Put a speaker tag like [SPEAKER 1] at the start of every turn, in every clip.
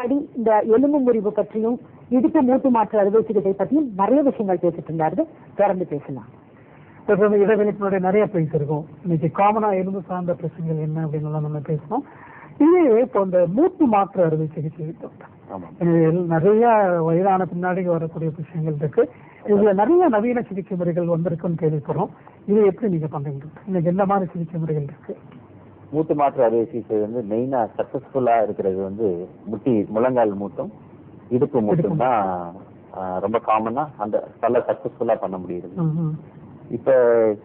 [SPEAKER 1] இந்த எலும்பு முறிவு பற்றியும் இடுப்பு மூட்டு மாற்று அறுவை சிகிச்சை பற்றியும் நிறைய விஷயங்கள் பேசிட்டு இருந்தாரு. தொடர்ந்து பேசலாம்.
[SPEAKER 2] இடைவெளிக்குடைய நிறைய பேசியிருக்கோம். இன்னைக்கு காமனா எலும்பு சார்ந்த பிரச்சனைகள் என்ன அப்படின்னு நம்ம பேசணும். இது இப்போ இந்த மூட்டு மாற்று அறுவை சிகிச்சை நிறைய வயதான பின்னாடி வரக்கூடிய விஷயங்கள் இருக்கு. இதுல நிறைய நவீன சிகிச்சை முறைகள் வந்திருக்குன்னு கேள்விப்படுறோம். இது எப்படி நீங்க பண்றீங்க? இன்னைக்கு எந்த மாதிரி சிகிச்சை முறைகள் இருக்கு?
[SPEAKER 3] மூட்டு மாற்று அறுவை சிகிச்சை மெயினா சக்சஸ்ஃபுல்லா இருக்கிறது முழங்கால் மூட்டும் இடுப்பு மூட்டும் தான் ரொம்ப காமனா அந்த நல்ல சக்சஸ்ஃபுல்லா பண்ண முடியுது. இப்ப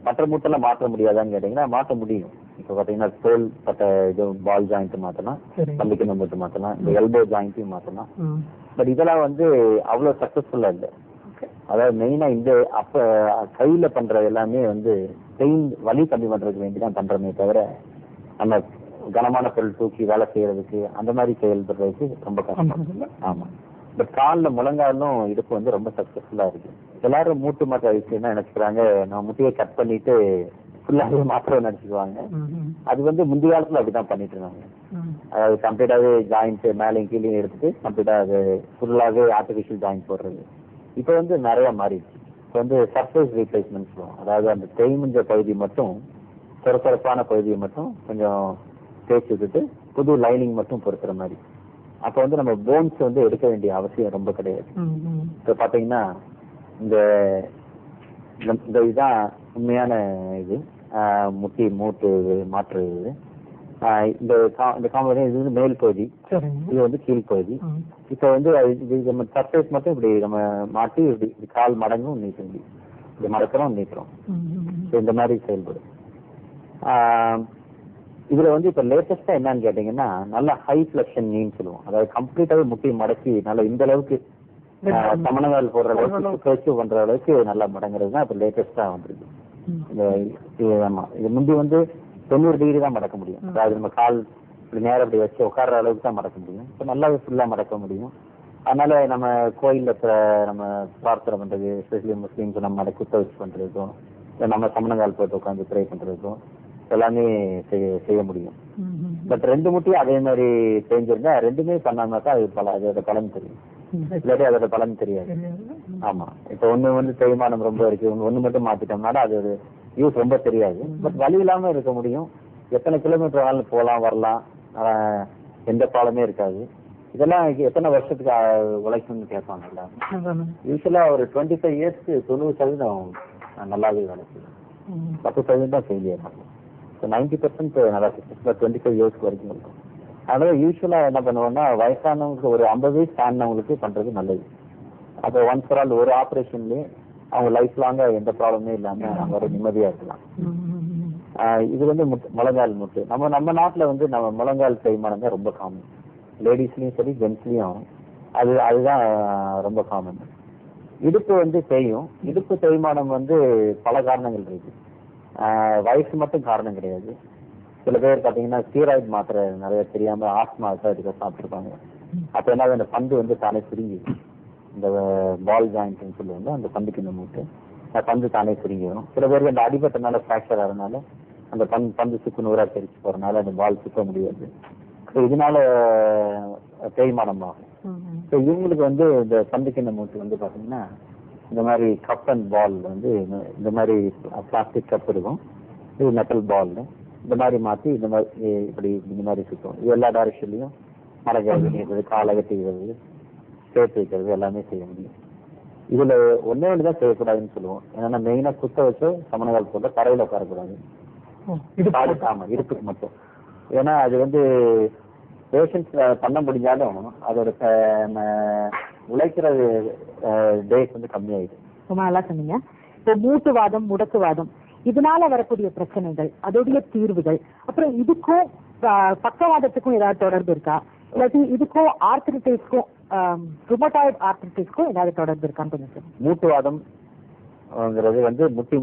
[SPEAKER 3] மற்ற மூட்டெல்லாம் மாற்ற முடியாதான்னு கேட்டீங்கன்னா மாற்ற முடியும். இப்ப பாத்தீங்கன்னா தோல் பட்ட இது பால் ஜாயிண்ட் மாத்தலாம், பள்ளிக்கிண மூட்டு மாத்தலாம், இந்த எல்போ ஜாயிண்ட்டையும் மாத்தலாம். பட் இதெல்லாம் அவ்வளவு சக்சஸ்ஃபுல்லா இல்லை. அதாவது மெயினா இந்த அப்ப கையில பண்ற எல்லாமே பெயின் வலி கம்மி பண்றதுக்கு வேண்டிதான் பண்றமே தவிர நம்ம கனமான பொருள் தூக்கி வேலை செய்யறதுக்கு அந்த மாதிரி செயல்படுறதுக்கு ரொம்ப கஷ்டம். ஆமா. பட் காலில் முழங்காலும் இடுப்பு ரொம்ப சக்சஸ்ஃபுல்லா இருக்கு. எல்லாரும் மூட்டு மாற்று அரிசி என்ன நினைச்சுக்கிறாங்க, நம்ம முட்டியை கட் பண்ணிட்டு ஃபுல்லாவே மாத்திரம் நினைச்சுக்குவாங்க. அது முந்தைய காலத்துல அப்படிதான் பண்ணிட்டு இருந்தாங்க. அதாவது கம்ப்ளீட்டாவே ஜாயிண்ட் மேலையும் கீழே எடுத்துட்டு கம்ப்ளீட்டா அது ஃபுல்லாவே ஆர்டிபிஷியல் ஜாயிண்ட் போடுறது. இப்ப நிறைய மாறிடுச்சு. இப்ப சர்ஃபேஸ் ரீப்ளேஸ்மெண்ட் சொல்லுவோம். அதாவது அந்த தேய்முஞ்ச பகுதி மட்டும் சொரசொரப்பான பகுதியை மட்டும் கொஞ்சம் தேய்ச்சி விட்டுட்டு புது லைனிங் மட்டும் பொறுக்கிற மாதிரி. அப்ப நம்ம போன்ஸ் எடுக்க வேண்டிய அவசியம் ரொம்ப கிடையாது. இப்ப பாத்தீங்கன்னா இந்த இதுதான் உண்மையான இது முட்டி மூட்டு மாற்று. இந்த இது மேல் பகுதி, இது கீழ்பகுதி. இப்ப நம்ம சர்ஃபேஸ் மட்டும் இப்படி நம்ம மாட்டி இப்படி கால் மடங்கும் நீட்ட முடியும். இப்படி மடக்கிறோம் நீட்டுறோம். இந்த மாதிரி செயல்படும். இதுல இப்ப லேட்டஸ்டா என்னன்னு கேட்டீங்கன்னா நல்ல ஹை பிளெக்ஷன் நீன்னு சொல்லுவோம். அதாவது கம்ப்ளீட்டாவே முட்டி மடக்கி நல்லா இந்த அளவுக்கு சமணங்கால் போடுற அளவுக்கு பேச்சு பண்ற அளவுக்கு நல்லா மடங்குறது தான் இப்ப லேட்டஸ்டா வந்துருக்கு. ஆமா, இது முந்தி 90 டிகிரி தான் மடக்க முடியும். அதாவது நம்ம கால் இப்படி நேரம் இப்படி வச்சு உட்கார்ற அளவுக்கு தான் மடக்க முடியும். இப்ப நல்லாவே ஃபுல்லா மடக்க முடியும். அதனால நம்ம கோயில்ல நம்ம பிரார்த்தனை பண்றது, எஸ்பெஷலி முஸ்லீம்ஸ் நம்ம குத்த வச்சு பண்றதுக்கும் நம்ம சமணங்கால் போட்டு உட்காந்து ப்ரே பண்றதுக்கும் எல்லாமே செய்ய முடியும். பட் ரெண்டு முட்டியும் அதே மாதிரி செஞ்சிருந்தா ரெண்டுமே பண்ணாமக்கா அதோட பலன் தெரியும். இல்லாட்டி அதோட பலன் தெரியாது. ஆமா, இப்ப ஒண்ணு தேய்மானம் ரொம்ப இருக்கு, ஒண்ணு மட்டும் மாத்திட்டோம்னால அதோட யூஸ் ரொம்ப தெரியாது. பட் வலி இல்லாம இருக்க முடியும். எத்தனை கிலோமீட்டர் வேணாலும் போகலாம் வரலாம், எந்த ப்ராப்ளமே இருக்காது. இதெல்லாம் எத்தனை வருஷத்துக்கு உழைக்கும்னு கேட்பாங்க எல்லாரும். யூஸ்வலா ஒரு 25 இயர்ஸ்க்கு 90% நல்லாவே வேலை செய்யும். 10% தான் ஃபெயிலியர் ஆகும். 90% நல்லா 25 இயர்ஸ்க்கு வரைக்கும் இருக்கும். அதனால யூஸ்வலா என்ன பண்ணுவோம்னா வயசானவங்களுக்கு ஒரு 50 வயசு தாண்டினவங்களுக்கு பண்றது நல்லது. அப்போ ஒன்ஸ் ஃபார் ஆல் ஒரு ஆப்ரேஷன்லயே அவங்க லைஃப் லாங்கா எந்த ப்ராப்ளமே இல்லாம அவங்க ஒரு நிம்மதியா இருக்கலாம். இது முழங்கால் முட்டு. நம்ம நாட்டுல நம்ம முழங்கால் தேய்மானம் தான் ரொம்ப காமன். லேடிஸ்லயும் சரி ஜென்ஸ்லயும் அதுதான் ரொம்ப காமன். இடுப்பு தேயும். இடுப்பு தேய்மானம் பல காரணங்கள் இருக்கு. வயசு மட்டும் காரணம் கிடையாது. சில பேர் பாத்தீங்கன்னா ஸ்டீராய்டு மாத்திரை நிறைய தெரியாம ஆஸ்மா இதுக்கு சாப்பிட்டுருப்பாங்க. அப்ப என்ன அந்த பந்து தானே சுருங்கி, இந்த பால் ஜாயிண்ட் சொல்லுவாங்க, அந்த பந்துக்கு இந்த மூட்டு பந்து தானே சுருங்கி வரும். சில பேருக்கு அந்த அடிபட்டனால பிராக்சர் ஆகிறதுனால அந்த பந்து சுக்கு நூறா தெரிச்சு போறதுனால அந்த பால் சுத்த முடியாது. இதனால தேய்மானம் ஆகும். இவங்களுக்கு இந்த பந்துக்கு இந்த மூட்டு பாத்தீங்கன்னா இந்த மாதிரி கப் அண்ட் பால் இந்த மாதிரி பிளாஸ்டிக் கப் இருக்கும், இது மெட்டல் பால், இந்த மாதிரி மாத்தி இந்த மாதிரி இப்படி இந்த மாதிரி சுத்தம். இது எல்லா டைரக்ஷன்லயும் மடக்கிறது, காலை கட்டிக்கிறது, சேர்த்து வைக்கிறது எல்லாமே செய்ய முடியும். இதுல ஒன்னேதான் செய்யக்கூடாதுன்னு சொல்லுவோம். ஏன்னா மெயினா குத்த வச்சு சமணங்கால் போட்டு தரையில உட்காரக்கூடாது. ஆமா, இடுப்புக்கு மட்டும். ஏன்னா அது பேஷன்ஸ் பண்ண முடிஞ்சாலும் அதோட உழைக்கிற டேஸ் கம்மியாயிடும்.
[SPEAKER 1] ரொம்ப நல்லா சொன்னீங்க. இப்போ மூட்டுவாதம், முடக்குவாதம் இதனால வரக்கூடிய பிரச்சனைகள், அதோடைய தீர்வுகள், அப்புறம் இதுக்கும் பக்கவாதத்துக்கும் ஏதாவது தொடர்பு இருக்கா? இல்லாட்டி இதுக்கும் ஆர்த்ரைட்டிஸ்க்கும் ருமட்டாய்டு ஆர்த்ரைட்டிஸ்க்கும் ஏதாவது தொடர்பு இருக்கான்னு கொஞ்சம் சொல்லுங்க.
[SPEAKER 3] மூட்டுவாதம்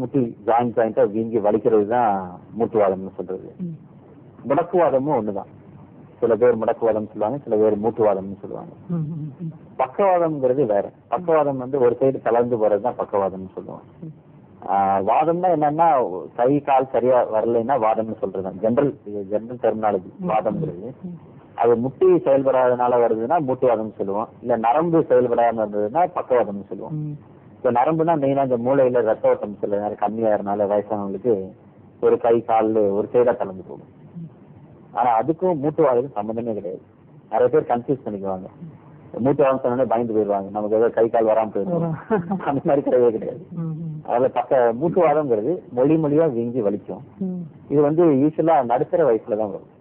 [SPEAKER 3] முட்டி ஜாயிண்டா வீங்கி வலிக்கிறது தான் மூட்டுவாதம்னு சொல்றது. முடக்குவாதமும் ஒண்ணுதான். சில பேர் முடக்குவாதம் சொல்லுவாங்க, சில பேர் மூட்டுவாதம்னு சொல்லுவாங்க. பக்கவாதம்ங்கிறது வேற. பக்கவாதம் ஒரு சைடு தளர்ந்து போறதுதான் பக்கவாதம்னு சொல்லுவாங்க. வாதம்னா என்னன்னா கை கால் சரியா வரலைன்னா வாதம்னு சொல்றது. ஜெனரல் டெர்மினாலஜி வாதம்ங்கிறது. அது முட்டி செயல்படாதனால வருதுன்னா மூட்டுவாதம்னு சொல்லுவோம். இல்ல நரம்பு செயல்படாம இருந்ததுன்னா பக்கவாதம்னு சொல்லுவோம். இப்ப நரம்புனா மெயினா இந்த மூளையில ரத்த ஓட்டம் சில நேரம் கம்மியாகிறதுனால வயசானவங்களுக்கு ஒரு கை கால் ஒரு சைடா கலந்து போகும். ஆனா அதுக்கும் மூட்டுவாதத்துக்கும் சம்பந்தமே கிடையாது. நிறைய பேர் கன்ஃபியூஸ் பண்ணிக்குவாங்க. மூட்டுவாதம் சொன்னோடனே பயந்து போயிடுவாங்க, நமக்கு ஏதோ கை கால் வராம போயிடும். அந்த மாதிரி கிடையவே கிடையாது. அதுல மூட்டுவாதம்ங்கிறது மொழியா வீங்கி வலிக்கும். இது வந்து யூஸ்வலா நடுத்தர வயசுலதான் வரும்.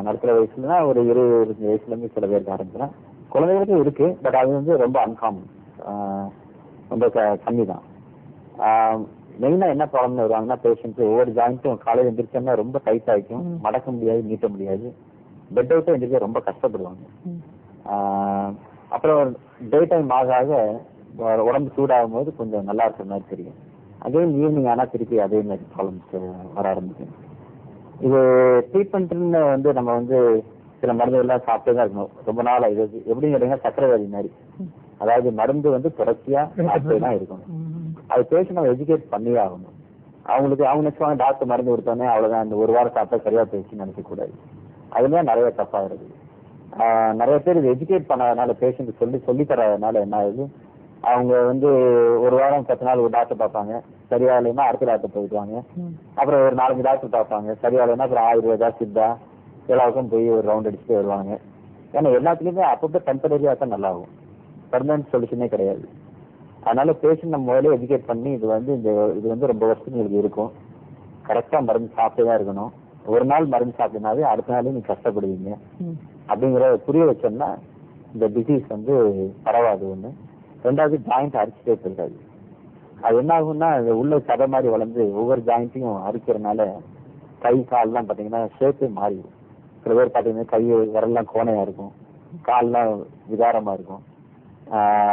[SPEAKER 3] நடுத்தர வயசுலன்னா ஒரு 20 வயசுல இருந்து சில பேருக்கு ஆரம்பிக்கலாம். குழந்தைகளுக்கும் இருக்கு, பட் அது வந்து ரொம்ப அன்காமன், ரொம்ப கம்மி தான். மெயினா என்ன ப்ராப்ளம் வருவாங்கன்னா பேஷண்ட் ஒவ்வொரு ஜாயிண்ட்டும் காலையில் எந்திரிச்சோம்னா ரொம்ப டைட் ஆகிக்கும், மடக்க முடியாது, நீட்ட முடியாது, பெட் அவுட்டும் எந்திரிக்க ரொம்ப கஷ்டப்படுவாங்க. அப்புறம் டே டைம் ஆக உடம்பு சூடாகும் போது கொஞ்சம் நல்லா இருக்கிற மாதிரி தெரியும். அதே ஈவினிங் ஆனா திருப்பி அதே மாதிரி ப்ராப்ளம்ஸ் வர ஆரம்பிக்கும். இது ட்ரீட்மெண்ட்னு வந்து நம்ம வந்து சில மருந்துகள்லாம் சாப்பிட்டு தான் இருக்கணும் ரொம்ப நாள். இது எப்படின்னு கேட்டீங்கன்னா சக்கரை வியாதி மாதிரி. அதாவது மருந்து வந்து தொடர்ச்சியா சாப்பிட்டு தான் இருக்கணும். அது பேஷண்ட் நம்ம எஜுகேட் பண்ணியே ஆகணும். அவங்களுக்கு அவங்க நினைச்சுவாங்க டாக்டர் மருந்து கொடுத்தோன்னே அவ்வளவுதான், இந்த ஒரு வாரம் சாப்பிட்டா சரியா போயிடுச்சுன்னு நினைக்க கூடாது. அதுலயே நிறைய தப்பாகிறது. நிறைய பேர் இது எஜுகேட் பண்ணாதனால பேஷண்ட் சொல்லி தராதனால என்ன ஆகுது, அவங்க வந்து ஒரு வாரம் 10 நாள் ஒரு டாக்டர் பார்ப்பாங்க, சரியா இல்லைன்னா அடுத்த டாக்டர் போயிடுவாங்க. அப்புறம் ஒரு 4-5 டாக்டர் பார்ப்பாங்க, சரியா இல்லைன்னா அப்புறம் ஆயுர்வேதா சித்தா எல்லாருக்கும் போய் ஒரு ரவுண்ட் அடிச்சுட்டு வருவாங்க. ஏன்னா எல்லாத்துலயுமே அப்பப்போ டெம்பரரியா தான் நல்லா ஆகும், பெர்மனன்ட் சொல்யூஷனே கிடையாது. அதனால பேஷண்ட் நம்ம முதல்ல எஜுகேட் பண்ணி இது வந்து ரொம்ப வருஷத்துக்கு இருக்கும், கரெக்டா மருந்து சாப்பிட்டு தான் இருக்கணும். ஒரு நாள் மருந்து சாப்பிட்டனாவே அடுத்த நாளே நீங்க கஷ்டப்படுவீங்க அப்படிங்கிற புரிய வச்சோம்னா இந்த டிசீஸ் வந்து பரவாது. ஒண்ணு. ரெண்டாவது ஜாயிண்ட் அரிச்சிட்டே போயிடாது. அது என்ன ஆகும்னா உள்ள சதை மாதிரி வளர்ந்து ஒவ்வொரு ஜாயிண்ட்டையும் அரிக்கிறதுனால கை கால்லாம் பாத்தீங்கன்னா ஷேப்பே மாறிடும். சில பேர் பாத்தீங்கன்னா கை விரல்லாம் கோணையா இருக்கும், கால்லாம் விகாரமா இருக்கும்,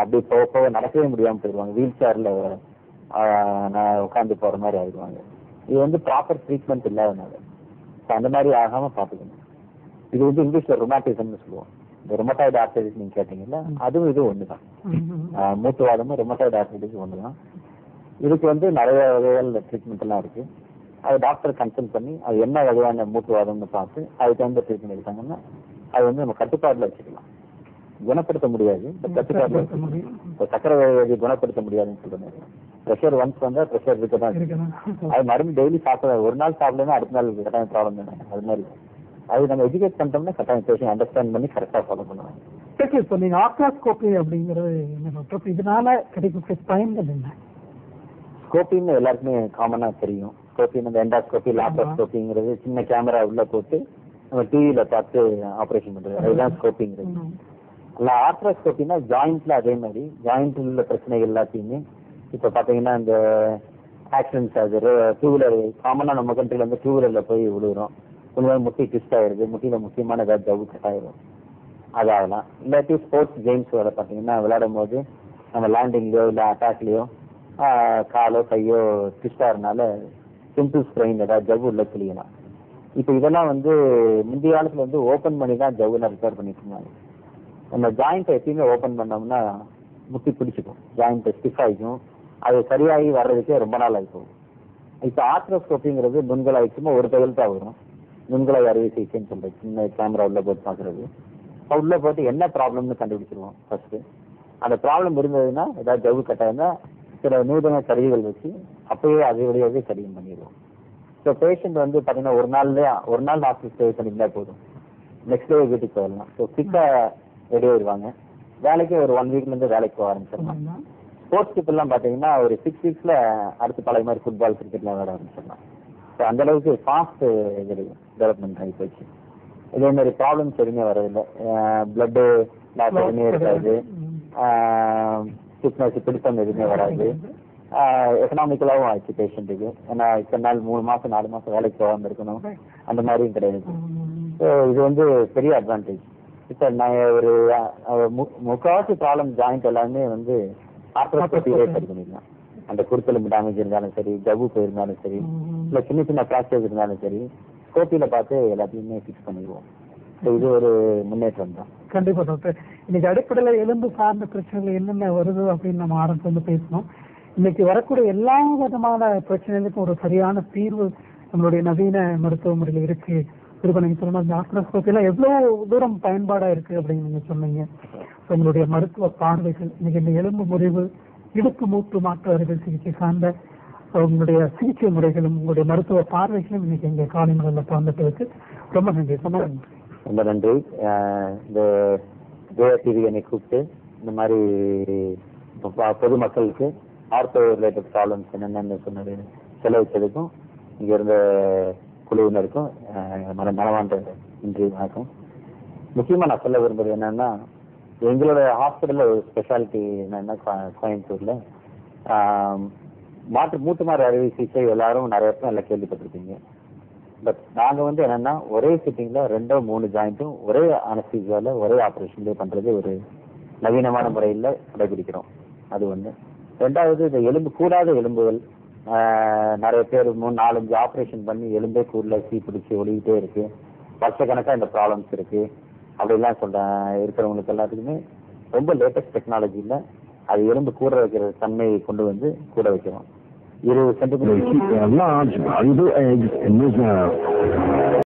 [SPEAKER 3] அப்படி போக நடக்கவே முடியாம போயிடுவாங்க, வீல் சேர்ல நான் உட்காந்து போற மாதிரி ஆயிடுவாங்க. இது வந்து ப்ராப்பர் ட்ரீட்மெண்ட் இல்லாதனால அந்த மாதிரி ஆகாம பாத்துக்கணும். இது வந்து இங்கிலீஷ்ல ரொமாட்டிசம்னு சொல்லுவோம். இந்த ரொமட்டாய்டு ஆர்த்தரைட்டிஸ் நீங்க கேட்டீங்கல்ல, அதுவும் இது ஒண்ணுதான். மூட்டுவாதமும் ரொமட்டாய்டு ஆர்த்தரைட்டிஸ் ஒண்ணுதான். இதுக்கு வந்து நிறைய வகைகள் ட்ரீட்மெண்ட் எல்லாம் இருக்கு. அது டாக்டர் கன்சல்ட் பண்ணி அது என்ன வகையான மூட்டுவாதம்னு பார்த்து அதுக்கு தகுந்த ட்ரீட்மெண்ட் எடுத்தாங்கன்னா அது வந்து நம்ம கட்டுப்பாடுல வச்சுக்கலாம். குணப்படுத்த முடியாது, கட்டுப்பாடுல இப்போ சக்கரை வியாதியை குணப்படுத்த முடியாதுன்னு சொல்றேன். ப்ரெஷர் ஒன்ஸ் வந்தா ப்ரெஷர் இருக்கதான் இருக்கு. அது மருந்து டெய்லி சாப்பிட ஒரு நாள் சாப்பிடலன்னா அடுத்த நாள் கட்டாயம் ப்ராப்ளம் தானே. அது மாதிரி அது நம்ம எஜுகேட் பண்ணிட்டோம்னா கட்டாயம் பேஷண்ட் அண்டர்ஸ்டாண்ட் பண்ணி கரெக்டா ஃபாலோ பண்ணுவாங்க.
[SPEAKER 2] இப்போ நீங்க ஆர்த்ரோஸ்கோபி அப்படிங்கிறது இதனால கிடைக்கக்கூடிய பயன்கள் என்ன?
[SPEAKER 3] ஸ்கோப்பின்னு எல்லாருக்குமே காமனா தெரியும். ஸ்கோப்பின்னு இந்த எண்டாஸ்கோபி லாப்ரோஸ்கோபிங்கிறது சின்ன கேமரா உள்ள போட்டு நம்ம டிவியில பார்த்து ஆப்ரேஷன் பண்றது, அதுதான் ஸ்கோப்பிங்கிறது. இல்ல ஆர்த்ரோஸ்கோபின்னா ஜாயிண்ட்ல அதே மாதிரி ஜாயிண்ட்ல உள்ள பிரச்சனைகள் எல்லாத்தையுமே இப்ப பாத்தீங்கன்னா இந்த ஆக்சிடென்ட்ஸ் ஆகுது, 2 வீலர் காமனா நம்ம கண்ட்ரில வந்து 2 வீலர்ல போய் விழுகிறோம், கொஞ்சம் முட்டி ட்விஸ்ட் ஆயிருது, முட்டியில முக்கியமான ஏதாவது ஜவ்வு கட் ஆயிரும், அதாகலாம். இல்லாட்டி ஸ்போர்ட்ஸ் கேம்ஸ் வேலை பாத்தீங்கன்னா விளையாடும் போது நம்ம லேண்டிங்லயோ இல்ல அட்டாக்லயோ காலோ கையோ ட்விஸ்ட் ஆகிறதுனால சிம்பிள் ஸ்ப்ரெயின் ஏதாவது ஜவ்வு உள்ள கிளியலாம். இப்ப இதெல்லாம் வந்து முந்தைய காலத்துல வந்து ஓபன் பண்ணி தான் ஜவ்வுல ரிப்பேர் பண்ணிட்டு இருந்தாங்க. நம்ம ஜாயிண்ட்டை எப்பயுமே ஓபன் பண்ணோம்னா முட்டி பிடிச்சிக்கும், ஜாயிண்ட் ஸ்டிஃப் ஆகிக்கும், அது சரியாகி வர்றதுக்கே ரொம்ப நாள் ஆகிக்கும். இப்ப ஆர்த்ரோஸ்கோபிங்கிறது நுண்களாய் சும்மா ஒரு தையல் தான் வரும், நுண்களாய் அறுவை சிகிச்சைன்னு சொல்றது, சின்ன கேமரா உள்ள போட்டு பாக்குறது. உள்ள போட்டு என்ன ப்ராப்ளம்னு கண்டுபிடிச்சிருவோம். ஃபர்ஸ்ட் அந்த ப்ராப்ளம் இருந்ததுன்னா ஏதாவது ஜவ்வு கட்டாயிருந்தா சில நூதன கருவிகள் வச்சு அப்பயே அதே வழியாவே சரியும் பண்ணிடுவோம். ஸோ பேஷண்ட் வந்து பாத்தீங்கன்னா ஒரு நாள் ஹாஸ்பிட்டல் ஸ்டே பண்ணியிருந்தா போதும், நெக்ஸ்ட் டே வீட்டுக்கு போயிடலாம். ஸோ குயிக்கா ரெடி ஆயிடுவாங்க. வேலைக்கு ஒரு 1 வீக்ல இருந்து வேலைக்கு போக ஆரம்பிச்சிடலாம். ஸ்போர்ட்ஸ் பீப்புள் எல்லாம் பாத்தீங்கன்னா ஒரு 6 வீக்ஸ்ல அடுத்து பழைய மாதிரி ஃபுட்பால் கிரிக்கெட்லாம் விளையாட ஆரம்பிச்சிடலாம். ஸோ அந்த அளவுக்கு ஃபாஸ்ட் டெவலப்மெண்ட் ஆகி போச்சு. இதே மாதிரி ப்ராப்ளம்ஸ் எதுவுமே வரதில்லை, பிளட் லாஸ் எதுவுமே இருக்காது, சிக்னஸ் பிடித்தம் எதுவுமே வராது, எக்கனாமிக்கலாவும் ஆயிடுச்சு பேஷண்ட்டுக்கு. ஏன்னா இத்தனை நாள் 3 மாசம் 4 மாசம் வேலைக்கு போகாம இருக்கணும், அந்த மாதிரியும் கிடையாது. ஸோ இது வந்து பெரிய அட்வான்டேஜ். இப்ப நான் ஒரு முக்காவாசி ப்ராப்ளம் ஜாயிண்ட் எல்லாமே வந்து ஆர்த்ரோஸ்கோபியிலே சரி பண்ணிக்கலாம். அந்த குருத்தெலும்பு டேமேஜ் இருந்தாலும் சரி, ஜவ்வு போயிருந்தாலும் சரி, இல்ல சின்ன சின்ன பிராக்சர்ஸ் இருந்தாலும் சரி, ஸ்கோப்பியில பார்த்து எல்லாத்தையுமே ஃபிக்ஸ் பண்ணிடுவோம். இது ஒரு முன்னேற்றம் தான்.
[SPEAKER 2] கண்டிப்பா டாக்டர். இன்னைக்கு அடிப்படையில எலும்பு சார்ந்த பிரச்சனைகள் என்னென்ன வருது அப்படின்னு நம்ம ஆரம்பிச்சு பேசணும். இன்னைக்கு வரக்கூடிய எல்லா விதமான பிரச்சனைகளுக்கும் ஒரு சரியான தீர்வு நம்மளுடைய நவீன மருத்துவ முறையில் இருக்கு இப்ப நீங்க சொன்ன இந்த ஆர்த்ரோஸ்கோபி எல்லாம் எவ்வளவு தூரம் பயன்பாடா இருக்கு அப்படின்னு நீங்க சொன்னீங்க. உங்களுடைய மருத்துவ பார்வைகள் இன்னைக்கு இந்த எலும்பு முறிவு இடுப்பு மூட்டு மாற்று அறுவை சிகிச்சை சார்ந்த உங்களுடைய சிகிச்சை முறைகளும் உங்களுடைய மருத்துவ பார்வைகளும் இன்னைக்கு எங்க காலைமுறையில் பகிர்ந்துட்டு ரொம்ப நன்றி.
[SPEAKER 3] ரொம்ப நன்றி. இந்த ஜெயா டிவி என்னை கூப்பிட்டு இந்த மாதிரி பொதுமக்களுக்கு ஆர்த்தோ ரிலேட்டட் ப்ராப்ளம்ஸ் என்னென்னு சொன்னது செலவிச்சதுக்கும் இங்க இருந்த குழுவினருக்கும் மனமார்ந்த நன்றி, வணக்கம். முக்கியமா நான் சொல்ல விரும்புறது என்னன்னா, எங்களோட ஹாஸ்பிட்டல்ல ஒரு ஸ்பெஷாலிட்டி என்னன்னா, கோயம்புத்தூர்ல மூட்டு மாறு அறுவை சிகிச்சை எல்லாரும் நிறைய பேர் நல்லா கேள்விப்பட்டிருப்பீங்க. பட் நாங்க என்னன்னா ஒரே சிட்டிங்ல 2-3 ஜாயிண்ட்டும் ஒரே அனஸ்தீசியால ஒரே ஆபரேஷன்லயே பண்றது ஒரு நவீனமான முறையில கடைபிடிக்கிறோம். அது ஒண்ணு. ரெண்டாவது, இந்த எலும்பு கூடாத எலும்புகள் நிறைய பேர் 3-4-5 ஆபரேஷன் பண்ணி எலும்பே கூடல சீ பிடிச்சி ஒழிக்கிட்டே இருக்கு, வருஷக்கணக்கா இந்த ப்ராப்ளம்ஸ் இருக்கு அப்படிலாம் இருக்கிறவங்களுக்கு எல்லாத்துக்குமே ரொம்ப லேட்டஸ்ட் டெக்னாலஜில அது எலும்பு கூட வைக்கிற தன்மையை கொண்டு வந்து கூட வைக்கிறோம். 20 சென்டிமீட்டர்